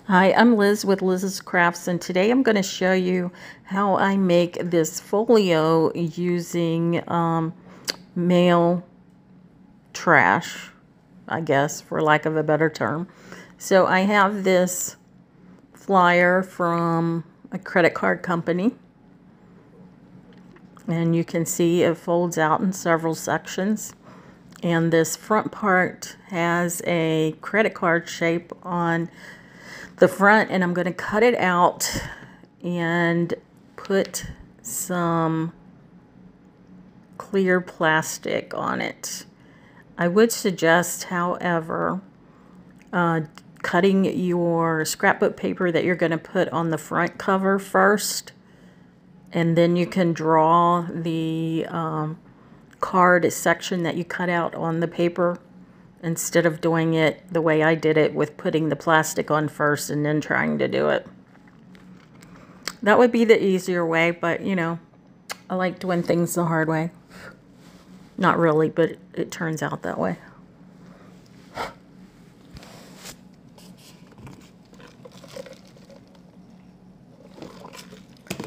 Hi, I'm Liz with Liz's Crafts, and today I'm going to show you how I make this folio using mail trash, I guess, for lack of a better term. So I have this flyer from a credit card company, and you can see it folds out in several sections. And this front part has a credit card shape on the front, and I'm going to cut it out and put some clear plastic on it. I would suggest, however, cutting your scrapbook paper that you're going to put on the front cover first, and then you can draw the card section that you cut out on the paper, instead of doing it the way I did it with putting the plastic on first and then trying to do it. That would be the easier way, but you know, I like doing things the hard way. Not really, but it turns out that way.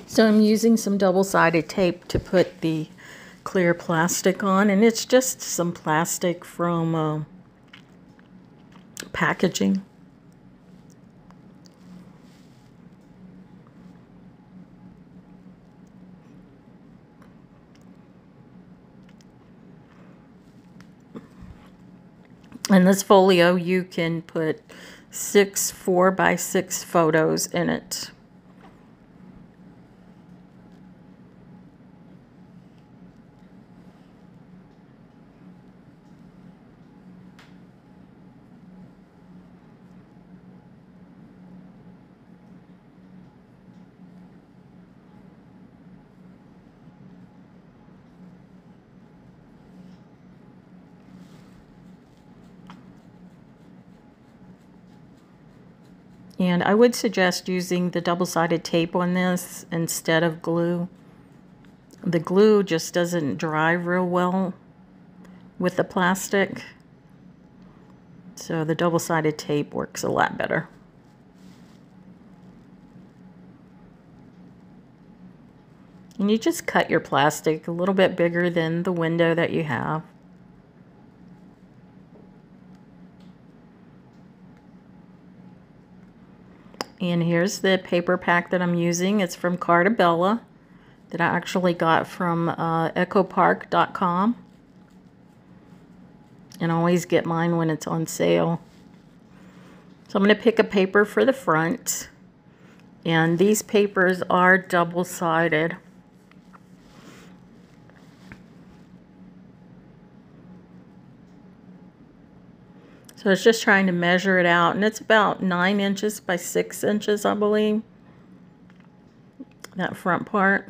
So I'm using some double-sided tape to put the clear plastic on, and it's just some plastic from packaging. In this folio, you can put 6 4x6 photos in it. And I would suggest using the double-sided tape on this instead of glue. The glue just doesn't dry real well with the plastic, so the double-sided tape works a lot better. And you just cut your plastic a little bit bigger than the window that you have. And here's the paper pack that I'm using. It's from Carta Bella, that I actually got from ecopark.com. And I always get mine when it's on sale. So I'm going to pick a paper for the front. And these papers are double-sided. So it's just trying to measure it out, and it's about 9 inches by 6 inches, I believe, that front part.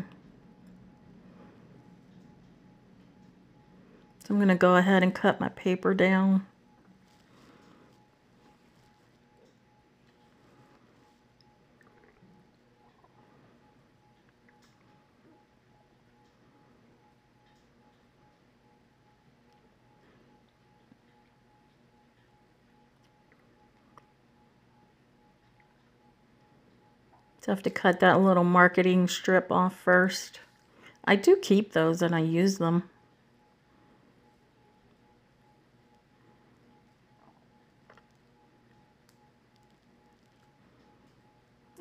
So I'm going to go ahead and cut my paper down. So I have to cut that little marketing strip off first. I do keep those and I use them.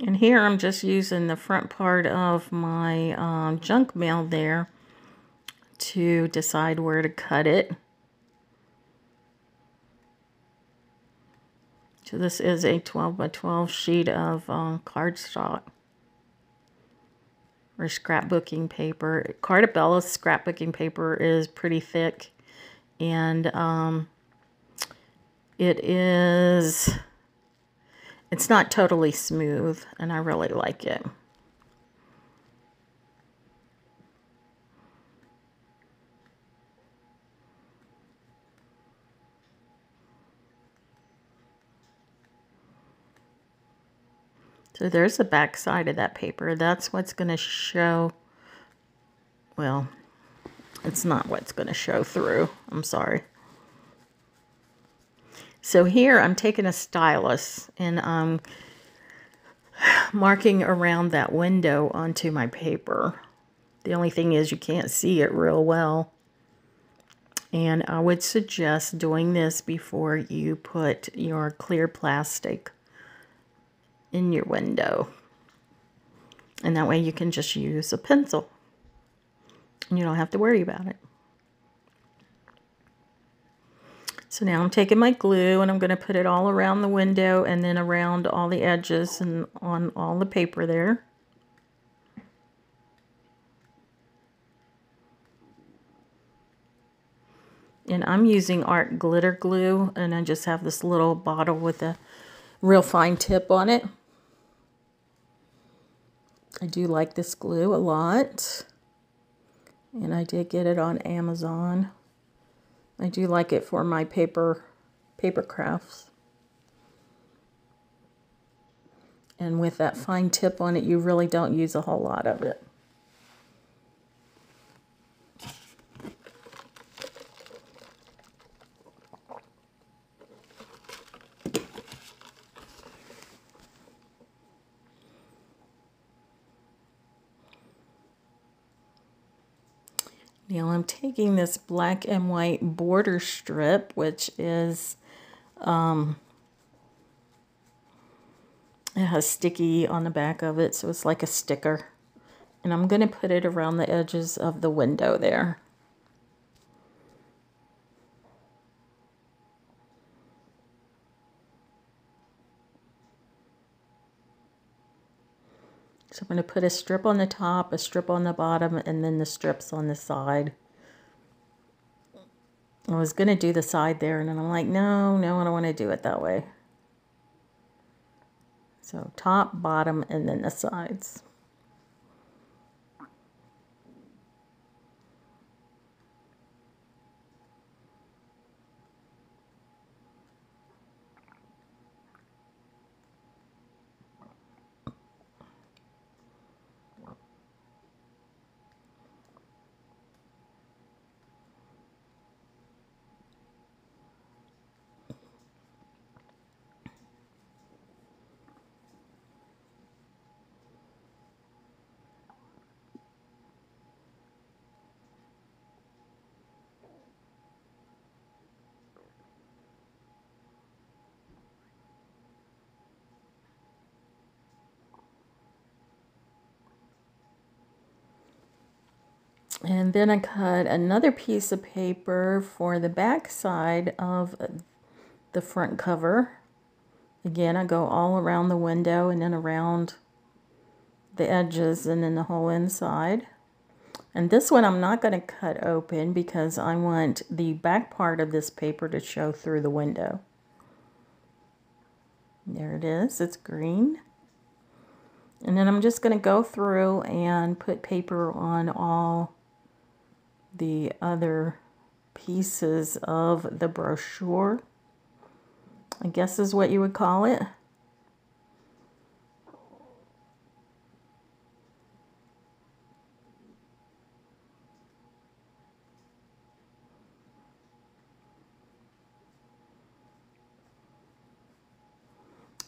And here I'm just using the front part of my junk mail there to decide where to cut it. So this is a 12 by 12 sheet of cardstock or scrapbooking paper. Carta Bella's scrapbooking paper is pretty thick, and it's not totally smooth, and I really like it. So there's the back side of that paper. That's what's going to show. Well, it's not what's going to show through. I'm sorry. So here I'm taking a stylus and I'm marking around that window onto my paper. The only thing is you can't see it real well. And I would suggest doing this before you put your clear plastic in your window. And that way you can just use a pencil. And you don't have to worry about it. So now I'm taking my glue and I'm going to put it all around the window and then around all the edges and on all the paper there. And I'm using art glitter glue, and I just have this little bottle with a real fine tip on it. I do like this glue a lot, and I did get it on Amazon. I do like it for my paper crafts. And with that fine tip on it, you really don't use a whole lot of it. Now I'm taking this black and white border strip, which is, it has sticky on the back of it, so it's like a sticker. And I'm going to put it around the edges of the window there. So I'm going to put a strip on the top, a strip on the bottom, and then the strips on the side. I was going to do the side there, and then I'm like, no, I don't want to do it that way. So top, bottom, and then the sides. And then I cut another piece of paper for the back side of the front cover. Again, I go all around the window and then around the edges and then the whole inside. And this one I'm not going to cut open because I want the back part of this paper to show through the window. There it is, it's green. And then I'm just going to go through and put paper on all the other pieces of the brochure, I guess is what you would call it.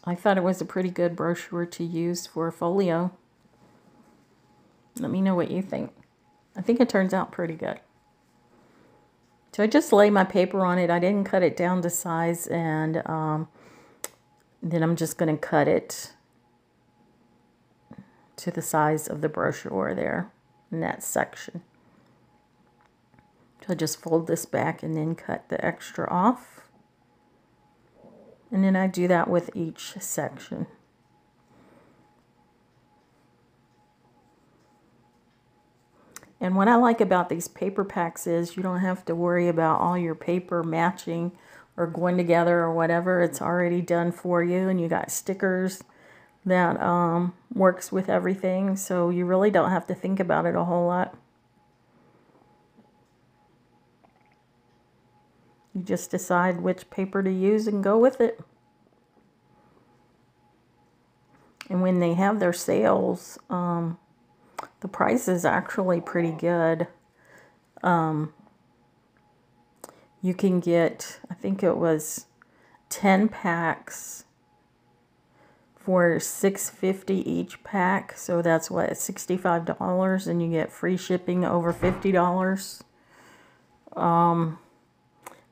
I thought it was a pretty good brochure to use for Folio. Let me know what you think. I think it turns out pretty good. So I just lay my paper on it. I didn't cut it down to size, and then I'm just going to cut it to the size of the brochure there in that section. So I just fold this back and then cut the extra off. And then I do that with each section. And what I like about these paper packs is you don't have to worry about all your paper matching or going together or whatever. It's already done for you, and you got stickers that works with everything, so you really don't have to think about it a whole lot. You just decide which paper to use and go with it. And when they have their sales, the price is actually pretty good. You can get, I think it was 10 packs for $6.50 each pack. So that's what, $65, and you get free shipping over $50.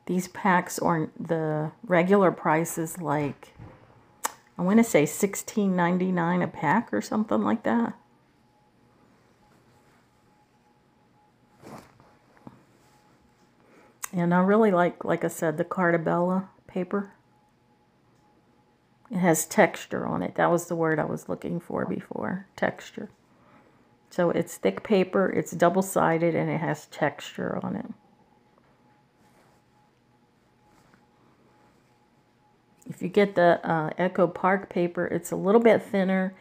These packs aren't, the regular price is like, I want to say $16.99 a pack or something like that. And I really like I said, the Carta Bella paper. It has texture on it. That was the word I was looking for before, texture. So it's thick paper, it's double-sided, and it has texture on it. If you get the Echo Park paper, it's a little bit thinner.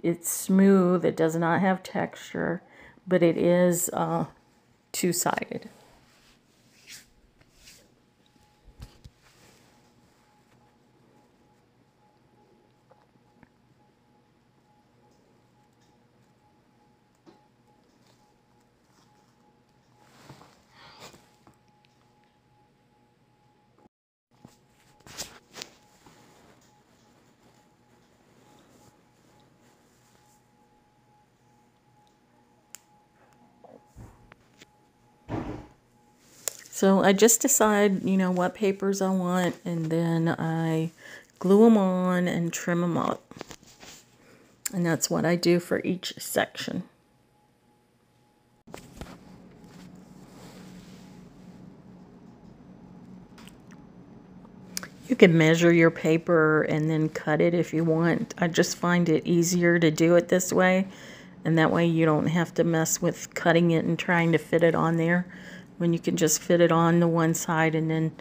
It's smooth. It does not have texture, but it is two-sided. So I just decide, you know, what papers I want, and then I glue them on and trim them up. And that's what I do for each section. You can measure your paper and then cut it if you want. I just find it easier to do it this way, and that way you don't have to mess with cutting it and trying to fit it on there, when you can just fit it on the one side and then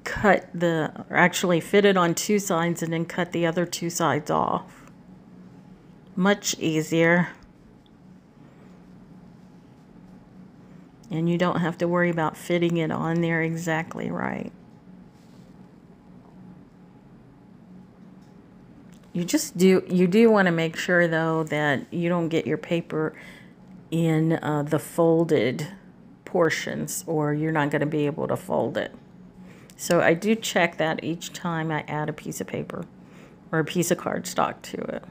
cut or actually fit it on two sides and then cut the other two sides off. Much easier. And you don't have to worry about fitting it on there exactly right. You do want to make sure though that you don't get your paper in the folded portions, or you're not going to be able to fold it. So I do check that each time I add a piece of paper or a piece of cardstock to it.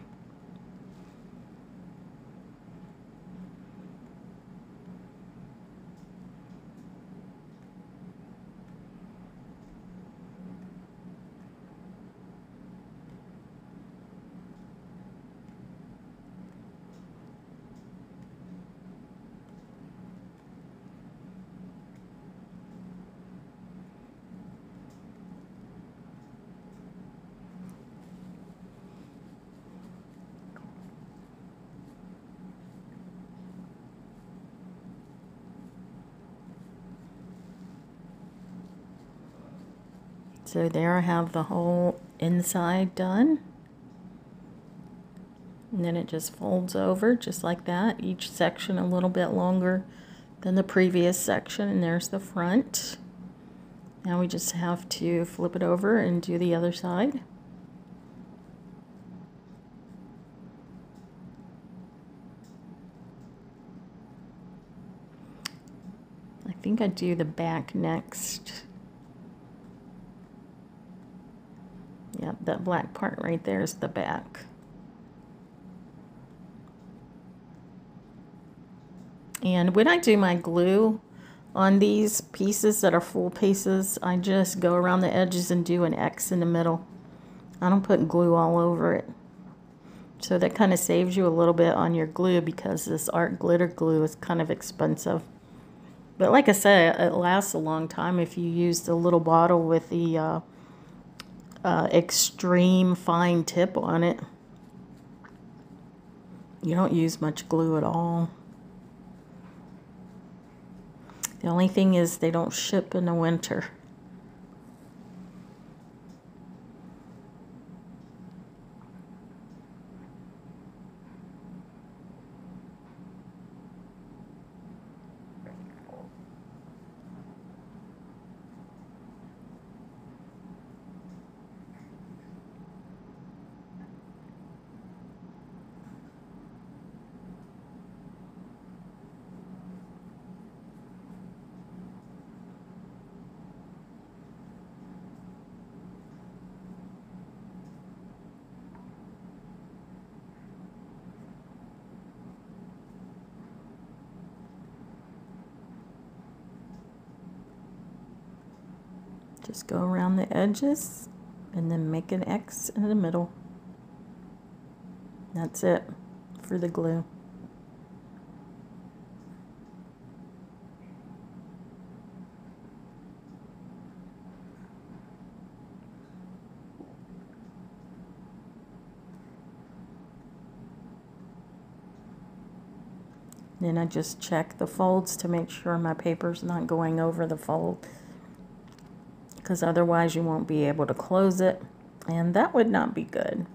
So there I have the whole inside done. And then it just folds over just like that. Each section a little bit longer than the previous section. And there's the front. Now we just have to flip it over and do the other side. I think I do the back next. Yep, that black part right there is the back. And when I do my glue on these pieces that are full pieces, I just go around the edges and do an X in the middle. I don't put glue all over it. So that kind of saves you a little bit on your glue, because this art glitter glue is kind of expensive. But like I said, it lasts a long time if you use the little bottle with the extreme fine tip on it. You don't use much glue at all. The only thing is they don't ship in the winter. Just go around the edges and then make an X in the middle. That's it for the glue. Then I just check the folds to make sure my paper's not going over the fold, because otherwise you won't be able to close it, and that would not be good.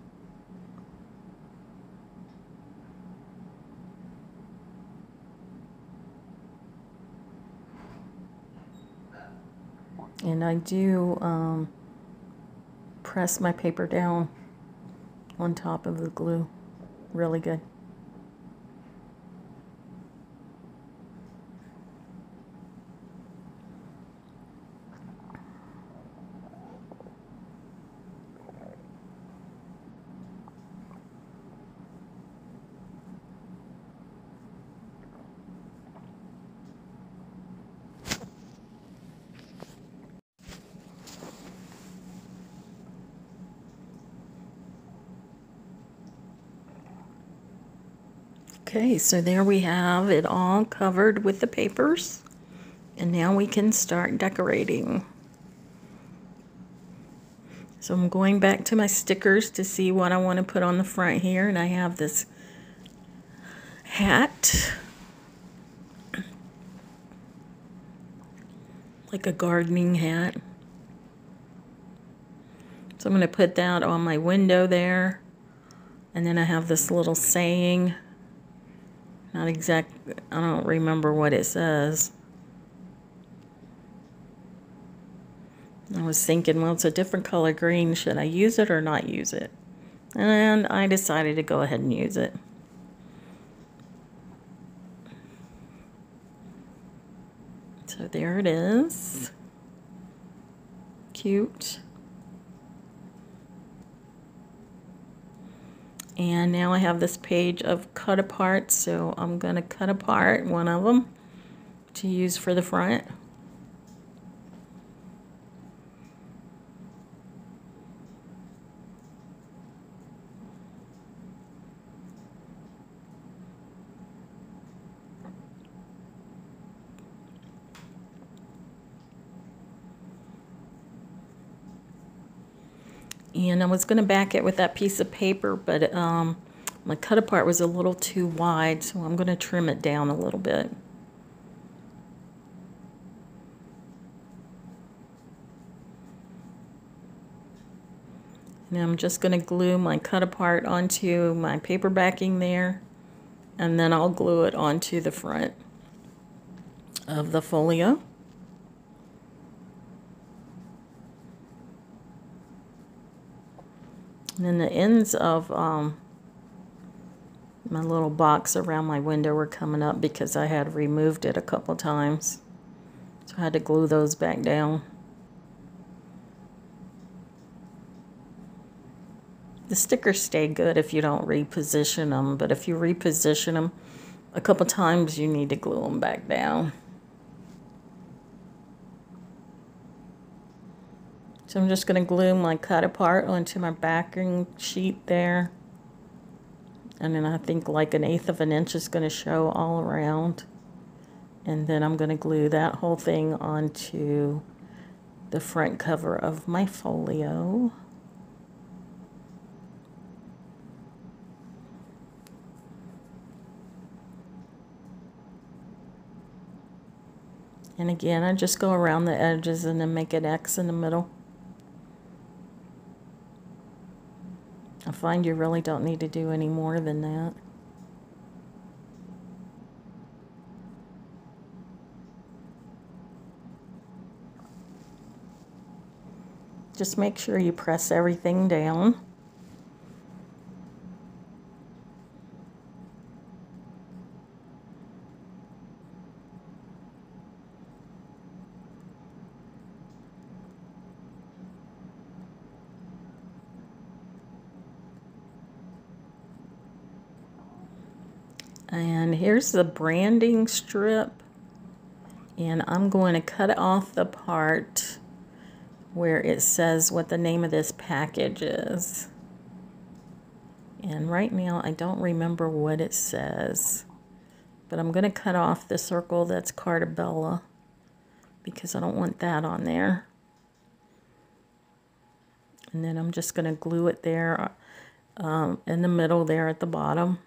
And I do press my paper down on top of the glue really good. Okay, so there we have it all covered with the papers, and now we can start decorating. So I'm going back to my stickers to see what I want to put on the front here, and I have this hat, like a gardening hat. So I'm going to put that on my window there, and then I have this little saying. Not exact, I don't remember what it says. I was thinking, well, it's a different color green. Should I use it or not use it? And I decided to go ahead and use it. So there it is. Cute. And now I have this page of cut apart, so I'm going to cut apart one of them to use for the front. And I was going to back it with that piece of paper, but my cut apart was a little too wide, so I'm going to trim it down a little bit. And I'm just going to glue my cut apart onto my paper backing there, and then I'll glue it onto the front of the folio. And then the ends of my little box around my window were coming up because I had removed it a couple times. So I had to glue those back down. The stickers stay good if you don't reposition them, but if you reposition them a couple times, you need to glue them back down. So I'm just going to glue my cut apart onto my backing sheet there. And then I think like 1/8 of an inch is going to show all around. And then I'm going to glue that whole thing onto the front cover of my folio. And again, I just go around the edges and then make an X in the middle. I find you really don't need to do any more than that. Just make sure you press everything down. And here's the branding strip, and I'm going to cut off the part where it says what the name of this package is. And right now I don't remember what it says, but I'm going to cut off the circle that's Carta Bella because I don't want that on there. And then I'm just going to glue it there in the middle there at the bottom.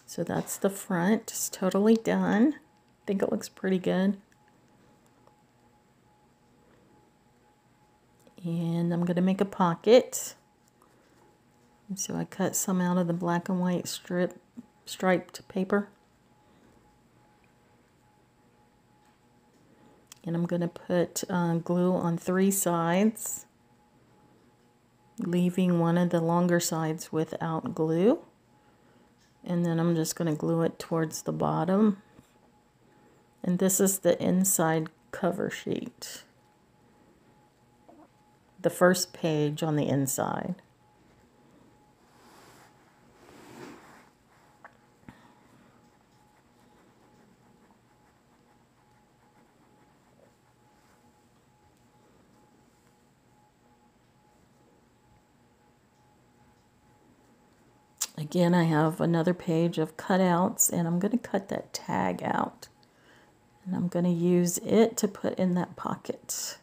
So that's the front. It's totally done. I think it looks pretty good. And I'm going to make a pocket. So I cut some out of the black and white striped paper. And I'm going to put glue on 3 sides, leaving one of the longer sides without glue. And then I'm just going to glue it towards the bottom. And this is the inside cover sheet. The first page on the inside. Again, I have another page of cutouts, and I'm going to cut that tag out. And I'm going to use it to put in that pocket.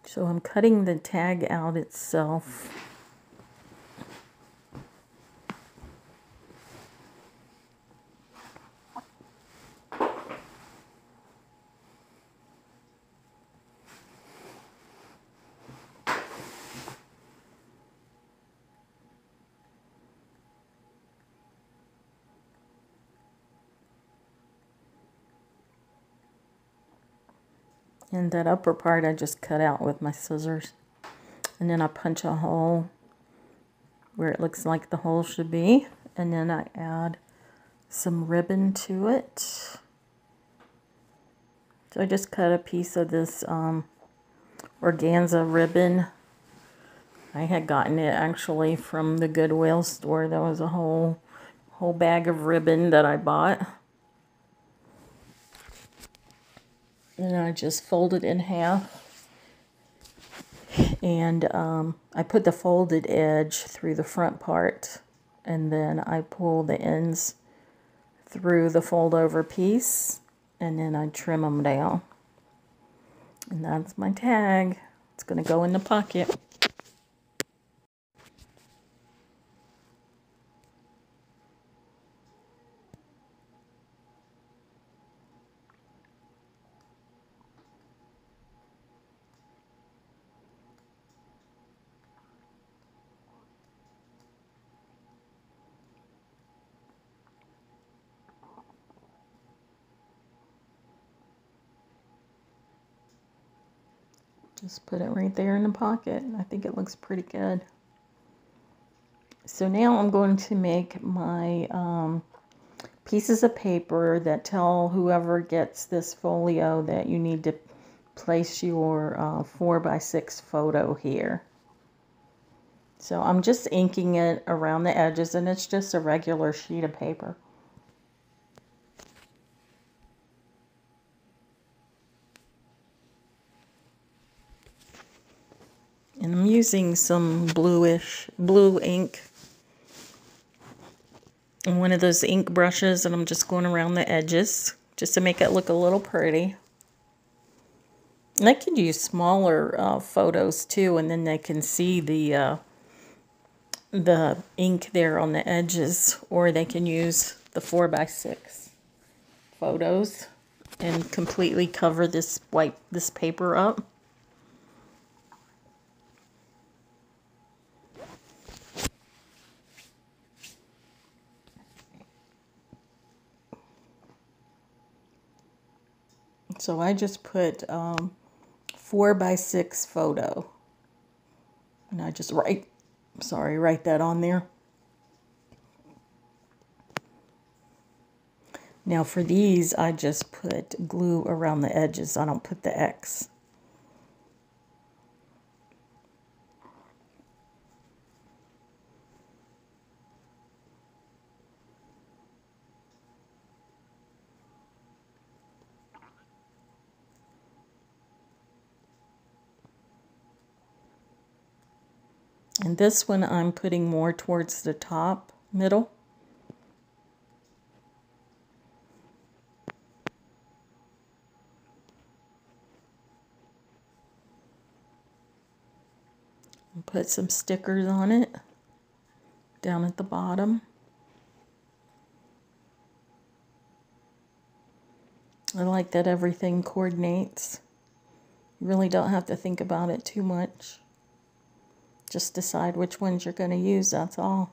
So I'm cutting the tag out itself. And that upper part I just cut out with my scissors. And then I punch a hole where it looks like the hole should be. And then I add some ribbon to it. So I just cut a piece of this organza ribbon. I had gotten it actually from the Goodwill store. There was a whole bag of ribbon that I bought. And I just fold it in half. And I put the folded edge through the front part. And then I pull the ends through the fold over piece. And then I trim them down. And that's my tag. It's going to go in the pocket. Just put it right there in the pocket. I think it looks pretty good. So now I'm going to make my pieces of paper that tell whoever gets this folio that you need to place your 4x6 photo here. So I'm just inking it around the edges, and it's just a regular sheet of paper. And I'm using some blue ink. And one of those ink brushes, and I'm just going around the edges just to make it look a little pretty. And I could use smaller photos too, and then they can see the ink there on the edges, or they can use the 4x6 photos and completely cover this paper up. So I just put 4x6 photo, and I just write that on there. Now for these, I just put glue around the edges. I don't put the X. And this one I'm putting more towards the top, middle. And put some stickers on it down at the bottom. I like that everything coordinates. You really don't have to think about it too much. Just decide which ones you're going to use, that's all.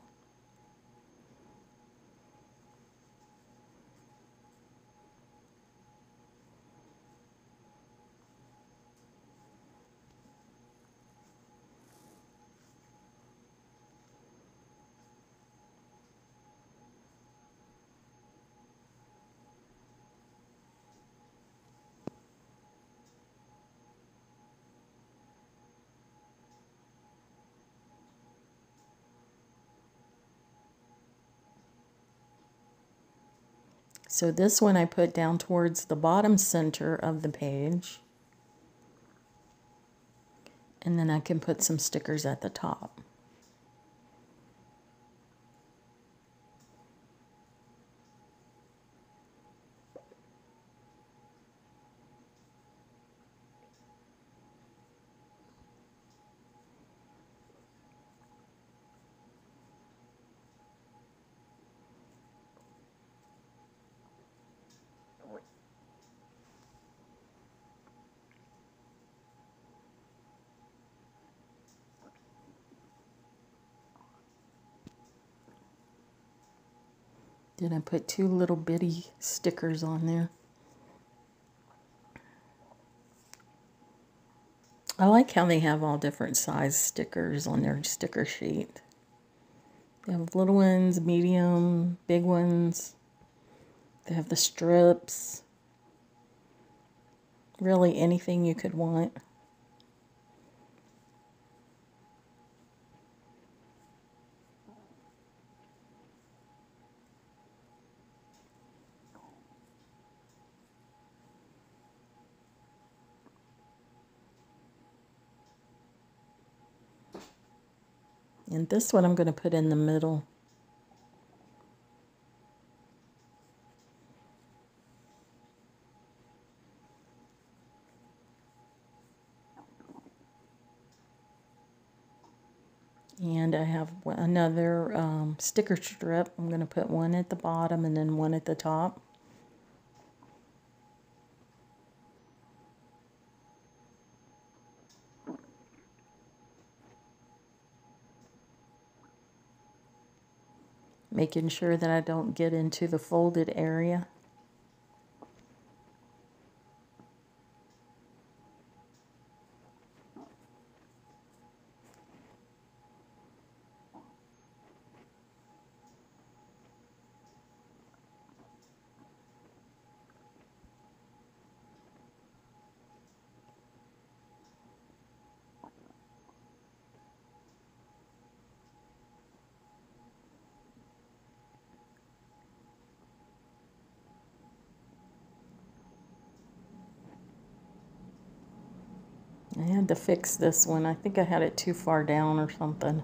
So this one I put down towards the bottom center of the page. And then I can put some stickers at the top. Then I put two little bitty stickers on there. I like how they have all different size stickers on their sticker sheet. They have little ones, medium, big ones. They have the strips. Really anything you could want. And this one I'm going to put in the middle. And I have another sticker strip. I'm going to put one at the bottom and then one at the top. Making sure that I don't get into the folded area. I had to fix this one. I think I had it too far down or something.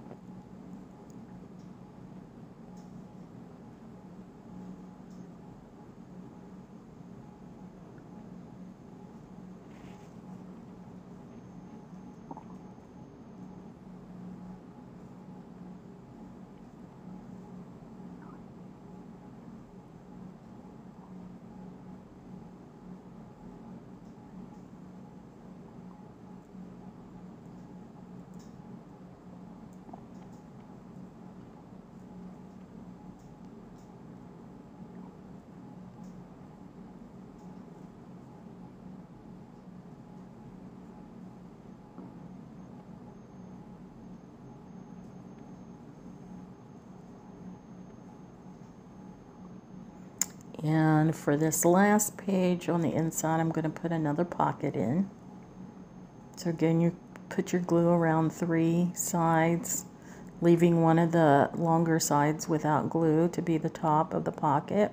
And for this last page on the inside, I'm going to put another pocket in. So again, you put your glue around 3 sides, leaving one of the longer sides without glue to be the top of the pocket.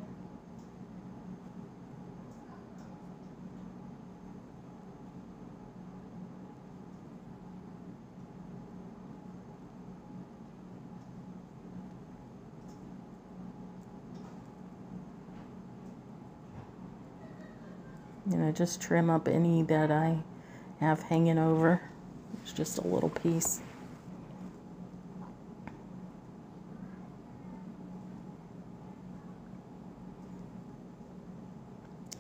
Just trim up any that I have hanging over. It's just a little piece.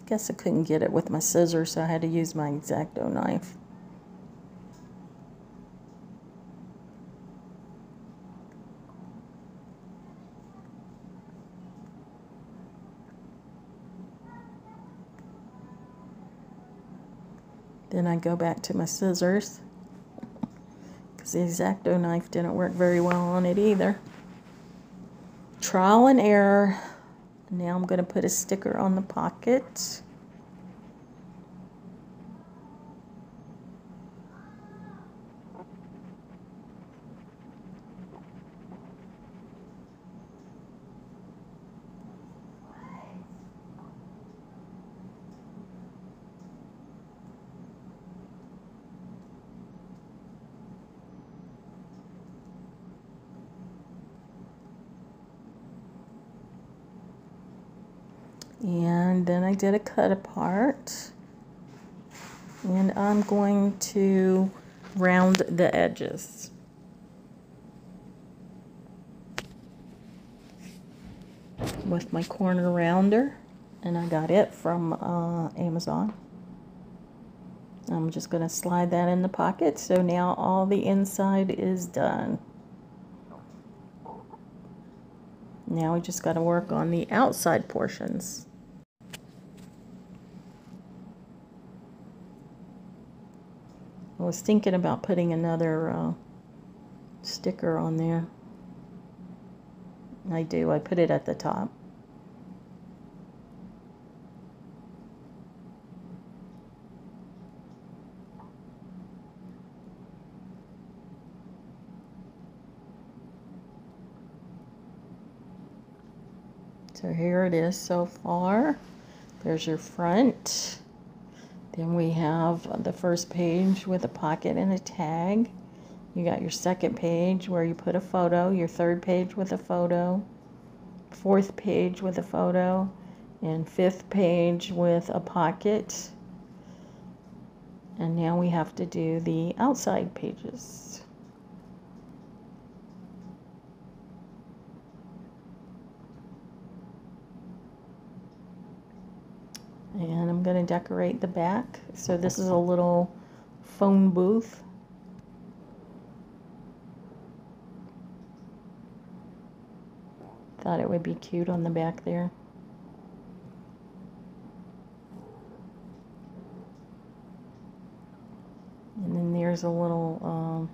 I guess I couldn't get it with my scissors, so I had to use my X-Acto knife. Then I go back to my scissors, because the X-Acto knife didn't work very well on it either. Trial and error. Now I'm going to put a sticker on the pocket. And then I did a cut apart, and I'm going to round the edges. With my corner rounder, and I got it from Amazon. I'm just going to slide that in the pocket, so now all the inside is done. Now we just got to work on the outside portions. I was thinking about putting another sticker on there. I do. I put it at the top. So here it is so far. There's your front. Then we have the first page with a pocket and a tag. You got your second page where you put a photo, your third page with a photo, fourth page with a photo, and fifth page with a pocket. And now we have to do the outside pages. And I'm going to decorate the back. So this is a little phone booth. Thought it would be cute on the back there. And then there's a little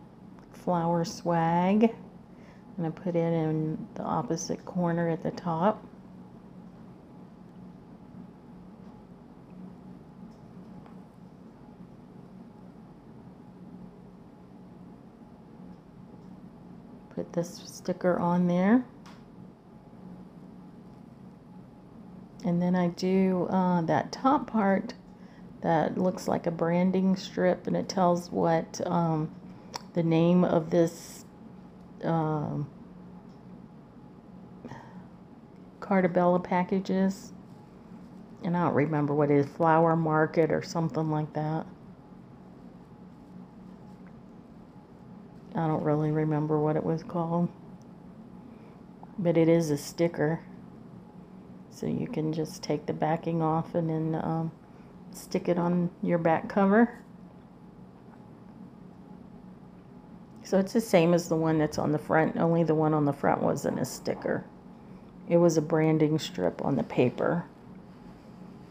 flower swag. I'm going to put it in the opposite corner at the top. Put this sticker on there. And then I do that top part that looks like a branding strip, and it tells what the name of this Carta Bella package is. And I don't remember what it is, Flower Market or something like that. I don't really remember what it was called. But it is a sticker. So you can just take the backing off and then stick it on your back cover. So it's the same as the one that's on the front, only the one on the front wasn't a sticker. It was a branding strip on the paper.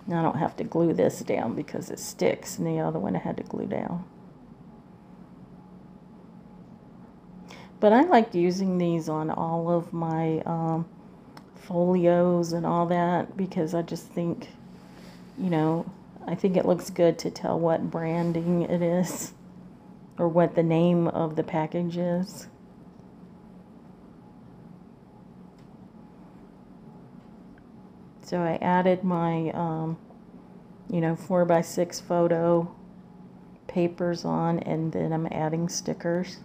Now I don't have to glue this down because it sticks, and the other one I had to glue down. But I like using these on all of my folios and all that, because I just think, you know, I think it looks good to tell what branding it is or what the name of the package is. So I added my, you know, 4x6 photo papers on, and then I'm adding stickers.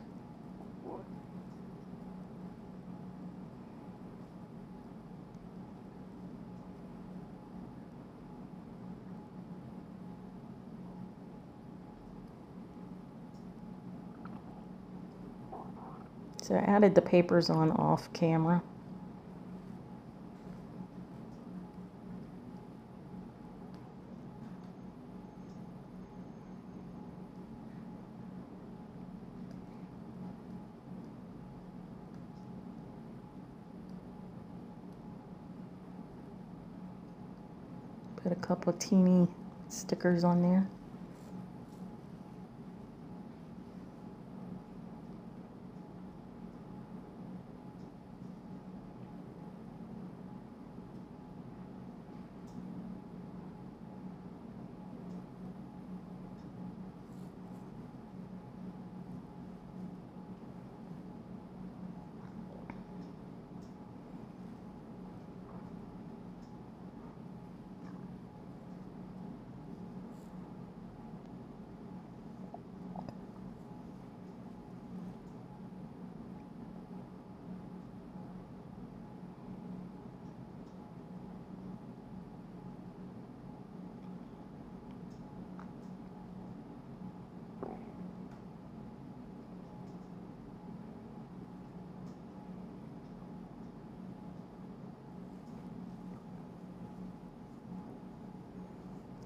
So I added the papers on off camera. Put a couple of teeny stickers on there.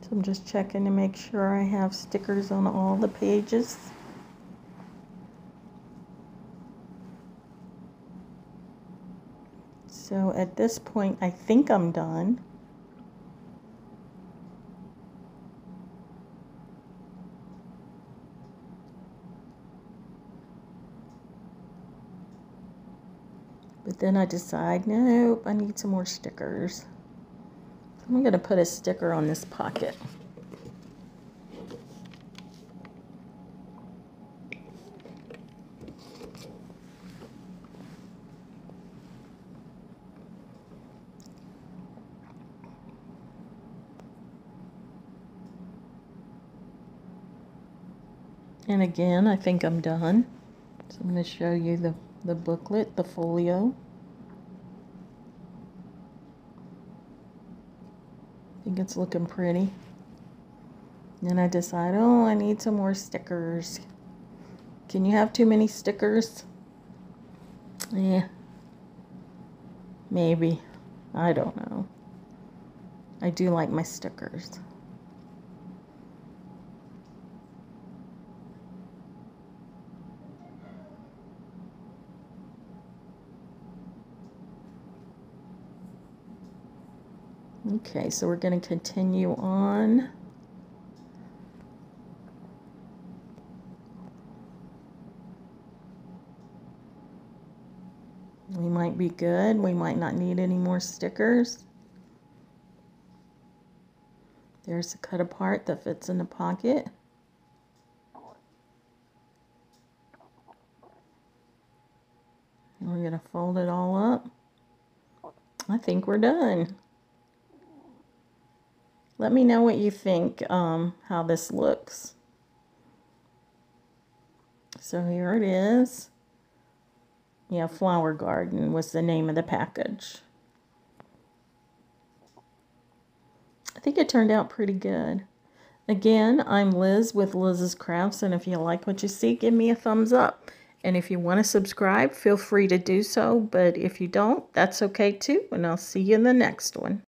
So I'm just checking to make sure I have stickers on all the pages. So at this point, I think I'm done. But then I decide, nope, I need some more stickers. I'm going to put a sticker on this pocket. And again, I think I'm done. So I'm going to show you the booklet, the folio. I think it's looking pretty. Then I decide, oh, I need some more stickers. Can you have too many stickers? Yeah, maybe. I don't know. I do like my stickers. Okay, so we're going to continue on. We might be good. We might not need any more stickers. There's a cut apart that fits in the pocket. And we're going to fold it all up. I think we're done. Let me know what you think, how this looks. So here it is. Yeah, Flower Garden was the name of the package. I think it turned out pretty good. Again, I'm Liz with Liz's Crafts, and if you like what you see, give me a thumbs up. And if you want to subscribe, feel free to do so, but if you don't, that's okay too, and I'll see you in the next one.